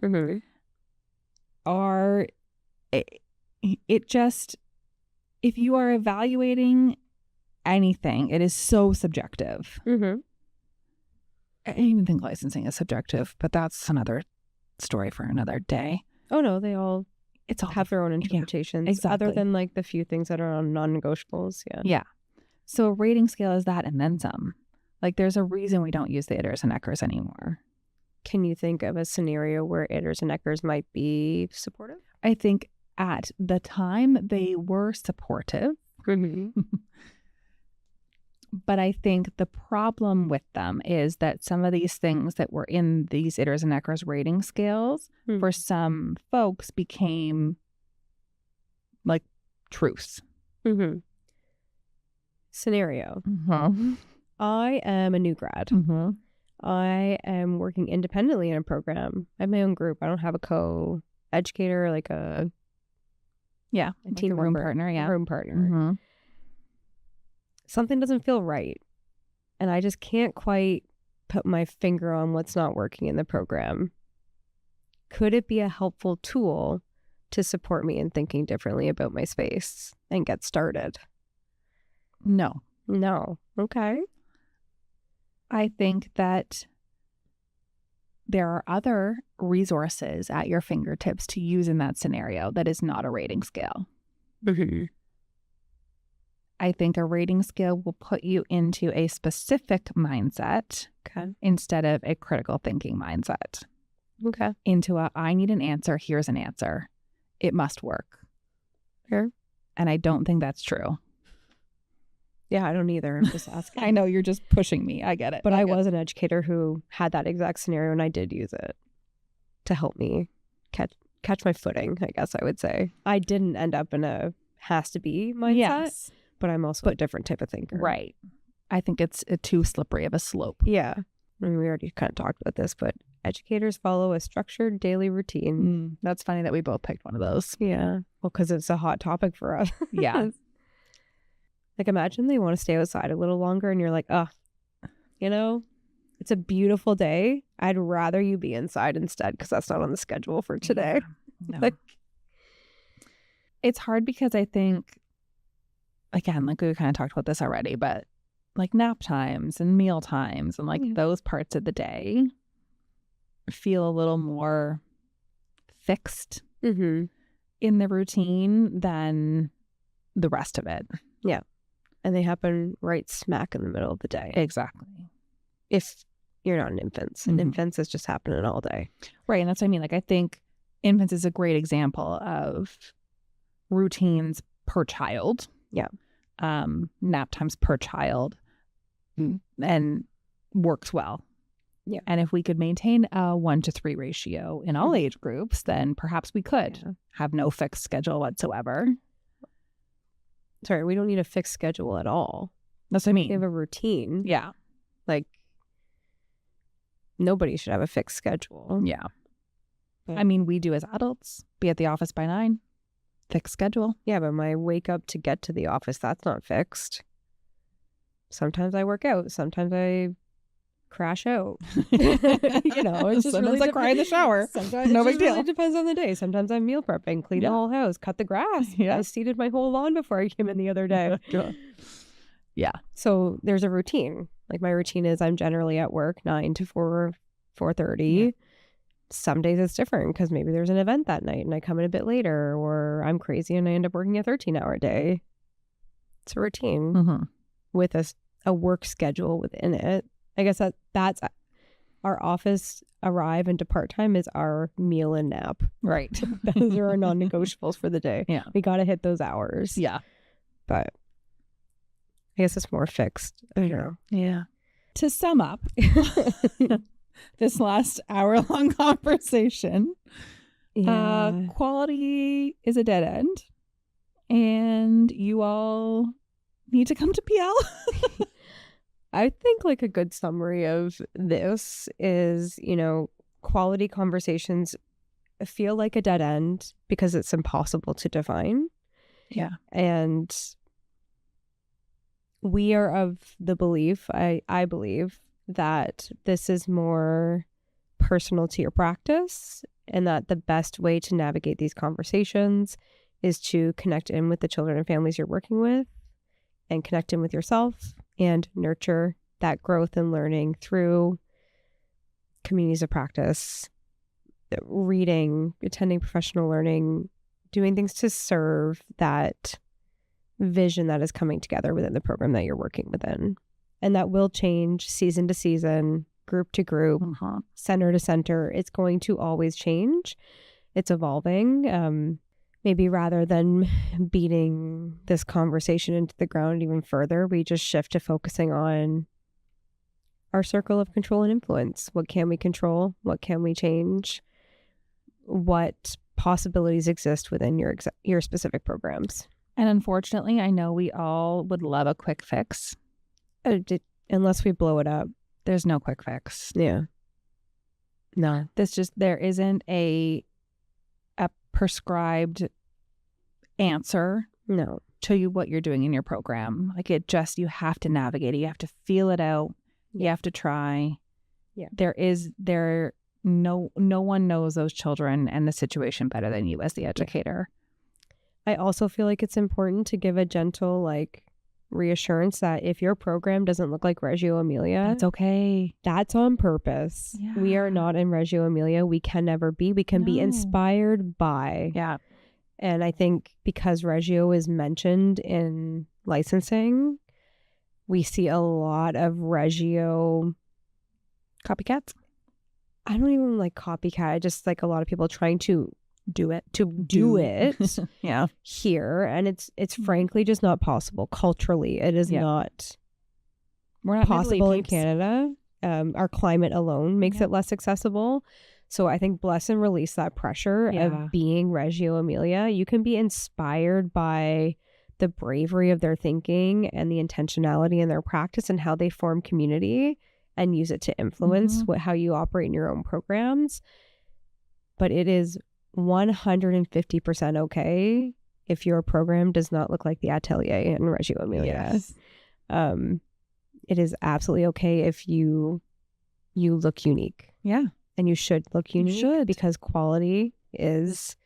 B: Mm-hmm.
C: Or it just, if you are evaluating anything, it is so subjective.
B: Mm-hmm.
C: I even think licensing is subjective, but that's another story for another day.
B: Oh, no, they all
C: It's all
B: have their own interpretations.
C: exactly.
B: Other than, like, the few things that are on non-negotiables. Yeah.
C: Yeah. So a rating scale is that and then some. Like, there's a reason we don't use the Itters and Eckers anymore.
B: Can you think of a scenario where Itters and Eckers might be supportive?
C: I think at the time they were supportive,
B: Mm-hmm.
C: but I think the problem with them is that some of these things that were in these Itters and Eckers rating scales
B: Hmm.
C: for some folks became like truths.
B: Mm-hmm. Scenario.
C: Mm-hmm.
B: I am a new grad.
C: Mm-hmm.
B: I am working independently in a program. I have my own group. I don't have a co-educator, like a
C: Yeah.
B: A
C: Like
B: team
C: a room
B: member,
C: partner. Yeah.
B: room partner.
C: Mm-hmm.
B: Something doesn't feel right. And I just can't quite put my finger on what's not working in the program. Could it be a helpful tool to support me in thinking differently about my space and get started?
C: No.
B: No. Okay.
C: I think that there are other resources at your fingertips to use in that scenario that is not a rating scale.
B: Mm-hmm.
C: I think a rating scale will put you into a specific mindset
B: Okay.
C: instead of a critical thinking mindset.
B: Okay.
C: Into a, I need an answer, here's an answer. It must work.
B: Fair.
C: And I don't think that's true.
B: Yeah, I don't either. I'm just asking.
C: I know you're just pushing me. I get it.
B: But I
C: get it.
B: was an educator who had that exact scenario, and I did use it to help me catch my footing, I guess I would say. I didn't end up in a has to be mindset,
C: Yes.
B: but I'm also a different type of thinker.
C: Right. I think it's too slippery of a slope.
B: Yeah. I mean, we already kind of talked about this, but educators follow a structured daily routine.
C: That's funny that we both picked one of those.
B: Yeah. Well, because it's a hot topic for us.
C: Yeah.
B: Like, imagine they want to stay outside a little longer and you're like, it's a beautiful day. I'd rather you be inside instead because that's not on the schedule for today.
C: No.
B: Like-
C: It's hard because I think, again, like we kind of talked about this already, but like nap times and meal times and like
B: Yeah.
C: those parts of the day feel a little more fixed
B: Mm-hmm.
C: in the routine than the rest of it.
B: And they happen right smack in the middle of the day.
C: Exactly.
B: If you're not an infant. And
C: Mhm.
B: infants is just happening all day.
C: Right. And that's what I mean. Like, I think infants is a great example of routines per child.
B: Yeah.
C: Nap times per child. And works well.
B: Yeah.
C: And if we could maintain a 1-to-3 ratio in all age groups, then perhaps we could have no fixed schedule whatsoever.
B: Sorry, we don't need a fixed schedule at all.
C: That's what I mean.
B: We have a routine.
C: Yeah.
B: Like, nobody should have a fixed schedule.
C: Yeah.
B: But,
C: I mean, we do as adults, be at the office by 9, fixed schedule.
B: yeah, but my wake up to get to the office, that's not fixed. Sometimes I work out. Sometimes I crash out. It's just
C: Sometimes
B: really
C: I cry in the shower.
B: Sometimes
C: No
B: it
C: big
B: just really
C: deal.
B: depends on the day. Sometimes I'm meal prepping, clean the whole house, cut the grass.
C: Yeah.
B: I seeded my whole lawn before I came in the other day.
C: Yeah.
B: So there's a routine. Like my routine is I'm generally at work 9 to 4:30.
C: Yeah.
B: Some days it's different because maybe there's an event that night and I come in a bit later, or I'm crazy and I end up working a 13-hour day. It's a routine
C: Mm-hmm.
B: with a work schedule within it. I guess that's our office arrive and depart time is our meal and nap.
C: Right.
B: Those are our non-negotiables for the day.
C: Yeah.
B: We got to hit those hours.
C: Yeah.
B: But I guess it's more fixed. I don't know.
C: Yeah. To sum up this last hour-long conversation, quality is a dead end, and you all need to come to PL.
B: I think like a good summary of this is, quality conversations feel like a dead end because it's impossible to define.
C: Yeah.
B: And we are of the belief, I believe, that this is more personal to your practice and that the best way to navigate these conversations is to connect in with the children and families you're working with and connect in with yourself and nurture that growth and learning through communities of practice, reading, attending professional learning, doing things to serve that vision that is coming together within the program that you're working within. And that will change season to season, group to group, center to center. It's going to always change. It's evolving. Maybe rather than beating this conversation into the ground even further, we just shift to focusing on our circle of control and influence. What can we control? What can we change? What possibilities exist within your specific programs?
C: And unfortunately, I know we all would love a quick fix.
B: Unless we blow it up.
C: There's no quick fix.
B: Yeah. No.
C: There isn't a prescribed answer to what you're doing in your program. Like you have to navigate it. You have to feel it out. You have to try.
B: Yeah.
C: No one knows those children and the situation better than you as the educator.
B: I also feel like it's important to give a gentle reassurance that if your program doesn't look like Reggio Emilia,
C: that's okay.
B: That's on purpose.
C: Yeah.
B: We are not in Reggio Emilia. We can never be. We can be inspired by.
C: Yeah.
B: And I think because Reggio is mentioned in licensing, we see a lot of Reggio
C: copycats.
B: I don't even like copycat. I just like a lot of people trying to do it
C: yeah,
B: here, and it's frankly just not possible culturally. It is not
C: we're not
B: possible in Canada. Our climate alone makes it less accessible. So I think bless and release that pressure of being Reggio Emilia. You can be inspired by the bravery of their thinking and the intentionality in their practice and how they form community and use it to influence how you operate in your own programs. But it is 150% okay if your program does not look like the Atelier in Reggio Emilia.
C: Yes.
B: It is absolutely okay if you look unique.
C: Yeah.
B: And you should look unique because quality is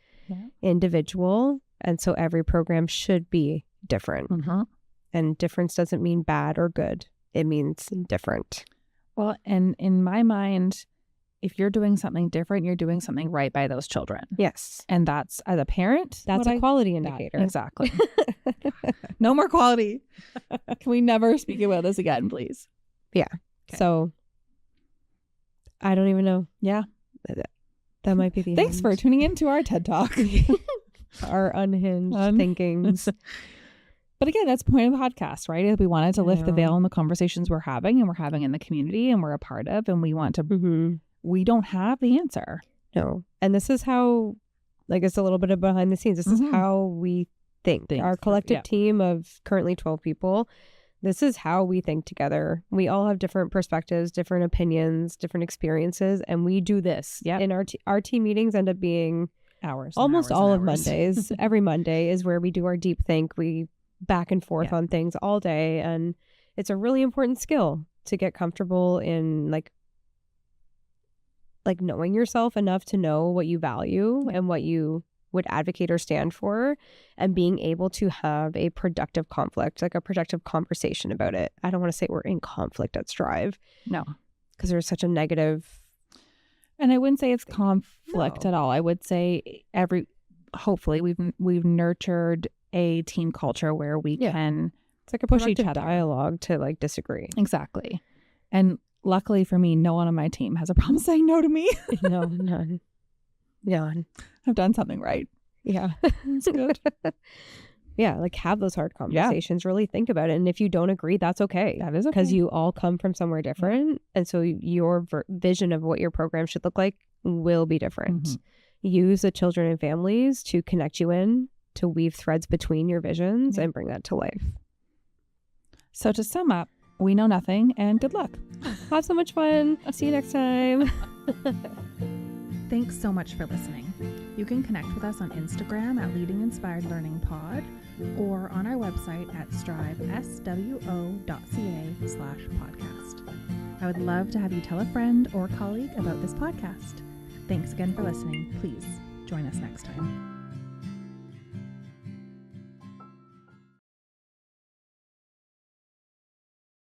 B: individual. And so every program should be different. And difference doesn't mean bad or good. It means different.
C: Well, and in my mind, if you're doing something different, you're doing something right by those children.
B: Yes.
C: And that's, as a parent,
B: that's a quality indicator.
C: Exactly. No more quality. Can we never speak about this again, please?
B: Yeah. Okay. So I don't even know.
C: Yeah.
B: That might be the
C: Thanks
B: end.
C: for tuning in to our TED Talk.
B: Our unhinged thinkings.
C: But again, that's the point of the podcast, right? We wanted to lift the
B: Yeah.
C: veil on the conversations we're having in the community and we're a part of, and we want to, we don't have the answer.
B: No. And this is how, like, it's a little bit of behind the scenes. This is how we think. Our collective team of currently 12 people, this is how we think together. We all have different perspectives, different opinions, different experiences, and we do this.
C: Yep.
B: And our team meetings end up being
C: Hours.
B: almost
C: and
B: all
C: hours
B: of
C: and hours.
B: Mondays. Every Monday is where we do our deep think. We back and forth
C: Yeah.
B: on things all day, and it's a really important skill to get comfortable in like knowing yourself enough to know what you value and what you would advocate or stand for, and being able to have a productive conflict, like a productive conversation about it. I don't want to say we're in conflict at Strive.
C: No.
B: Because there's such a negative.
C: And I wouldn't say it's conflict at all. I would say hopefully we've nurtured a team culture where we can
B: It's like a
C: push
B: productive
C: each other.
B: dialogue to like disagree.
C: Exactly. And luckily for me, no one on my team has a problem saying no to me.
B: No, none. None.
C: I've done something right.
B: Yeah.
C: It's good.
B: Yeah, like have those hard conversations, really think about it. And if you don't agree, that's okay.
C: That is okay.
B: Because you all come from somewhere different. And so your vision of what your program should look like will be different. Use the children and families to connect you in, to weave threads between your visions and bring that to life.
C: So to sum up, we know nothing and good luck.
B: Have so much fun. See you next time.
A: Thanks so much for listening. You can connect with us on Instagram at Leading Inspired Learning Pod or on our website at striveswo.ca/podcast. I would love to have you tell a friend or colleague about this podcast. Thanks again for listening. Please join us next time.